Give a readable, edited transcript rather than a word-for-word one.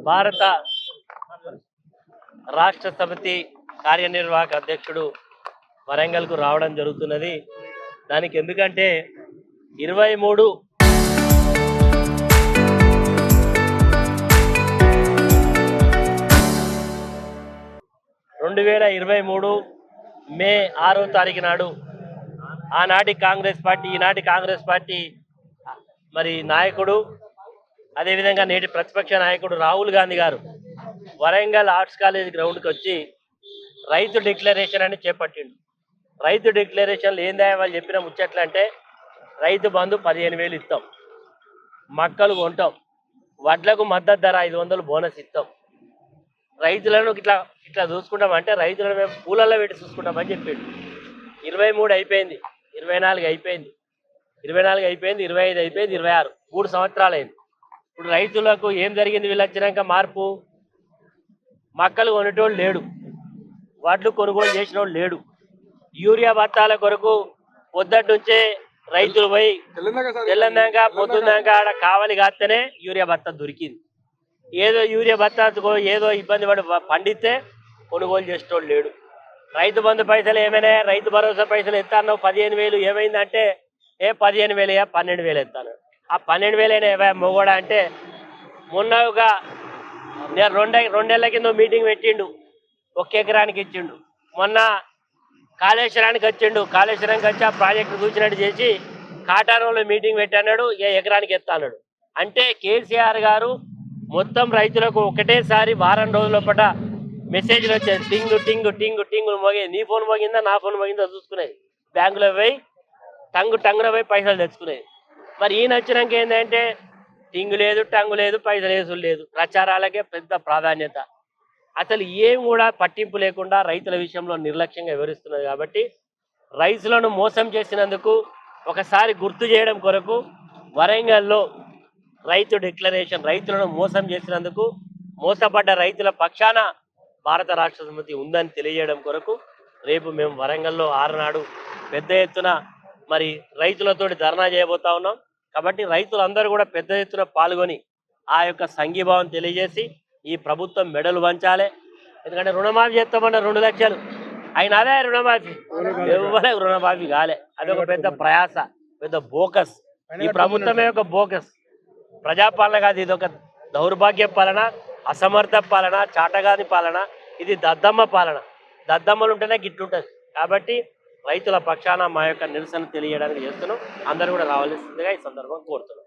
భారత రాష్ట్ర సమితి కార్యనిర్వాహక అధ్యక్షుడు వరంగల్కు రావడం జరుగుతున్నది. దానికి ఎందుకంటే 2023 మే 6వ తారీఖు నాడు ఆనాటి కాంగ్రెస్ పార్టీ ఈనాటి కాంగ్రెస్ పార్టీ మరి నాయకుడు అదేవిధంగా నేటి ప్రతిపక్ష నాయకుడు రాహుల్ గాంధీ గారు వరంగల్ ఆర్ట్స్ కాలేజ్ గ్రౌండ్కి వచ్చి రైతు డిక్లరేషన్ అని చేపట్టిండు. రైతు డిక్లరేషన్లు ఏందా వాళ్ళు చెప్పిన ముచ్చట్లంటే రైతు బంధు 15,000 ఇస్తాం, మక్కలు కొంటాం, వడ్లకు మద్దతు ధర 500 బోనస్ ఇస్తాం, రైతులను ఇట్లా ఇట్లా చూసుకుంటామంటే రైతులను మేము పూలల్లో పెట్టి చూసుకుంటామని చెప్పిండు. 23 అయిపోయింది, 24 అయిపోయింది, 25 అయిపోయింది, 26 3 సంవత్సరాలు అయింది. ఇప్పుడు రైతులకు ఏం జరిగింది? వీళ్ళు వచ్చినాక మార్పు, మక్కలు కొనేటోళ్ళు లేడు, వడ్లు కొనుగోలు చేసినోళ్ళు లేడు, యూరియా బత్తాల కొరకు పొద్దుటి నుంచే రైతులు పోయి తెల్లందాక పొద్దున్నాక ఆడ కావాలి కాస్తేనే యూరియా బత్త దొరికింది. ఏదో యూరియా బత్త ఏదో ఇబ్బంది పడి పండితే కొనుగోలు చేసేటోళ్ళు లేడు. రైతు బంధు పైసలు ఏమైనా, రైతు భరోసా పైసలు ఎత్తాను 15,000 ఏమైందంటే 15,000 12,000 ఎత్తాను. ఆ 12,000 ఏవా మొగోడా అంటే మొన్న ఒక 2 నెలల కింద మీటింగ్ పెట్టిండు, 1 ఎకరానికి ఇచ్చిండు. మొన్న కాళేశ్వరానికి వచ్చిండు, కాళేశ్వరానికి వచ్చి ఆ ప్రాజెక్టు చూసినట్టు చేసి కాటారంలో మీటింగ్ పెట్టన్నాడు, ఎకరానికి ఎత్తాడు. అంటే కేసీఆర్ గారు మొత్తం రైతులకు ఒకటేసారి వారం రోజుల పట మెసేజ్లు వచ్చాయి. టింగు టింగు టింగు టింగులు మోగేది. నీ ఫోన్ మోగిందా నా ఫోన్ మోగిందా చూసుకునేది, బ్యాంకులో పోయి టంగున పోయి పైసలు తెచ్చుకునేది. మరి ఈయన వచ్చినాక ఏంటంటే టింగు లేదు, టంగు లేదు, పైసలు వేసులు లేదు, ప్రచారాలకే పెద్ద ప్రాధాన్యత. అసలు ఏం కూడా పట్టింపు లేకుండా రైతుల విషయంలో నిర్లక్ష్యంగా వివరిస్తున్నది. కాబట్టి రైతులను మోసం చేసినందుకు ఒకసారి గుర్తు చేయడం కొరకు వరంగల్లో రైతు డిక్లరేషన్, రైతులను మోసం చేసినందుకు మోసపడ్డ రైతుల పక్షాన భారత రాష్ట్ర సమితి ఉందని తెలియజేయడం కొరకు రేపు మేము వరంగల్లో 6 నాడు పెద్ద ఎత్తున మరి రైతులతోటి ధర్నా చేయబోతా ఉన్నాం. కాబట్టి రైతులందరూ కూడా పెద్ద ఎత్తున పాల్గొని ఆ యొక్క సంఘీభావం తెలియజేసి ఈ ప్రభుత్వం మెడలు వంచాలి. ఎందుకంటే రుణమాఫీ చేస్తామన్న 2 లక్షలు అయినా అదే రుణమాఫీ ఎవరికి రుణమాఫీ కాలే. అదొక పెద్ద ప్రయాస, పెద్ద బోకస్. ఈ ప్రభుత్వమే ఒక బోకస్, ప్రజాపాలన కాదు. ఇది ఒక దౌర్భాగ్య పాలన, అసమర్థ పాలన, చాటగాని పాలన, ఇది దద్దమ్మ పాలన. దద్దమ్మలు ఉంటేనే గిట్లుంటుంది. కాబట్టి రైతుల పక్షాన మా యొక్క నిరసన తెలియజేయడానికి చేస్తున్నాం. అందరూ కూడా రావాల్సిందిగా ఈ సందర్భం కోరుతున్నాం.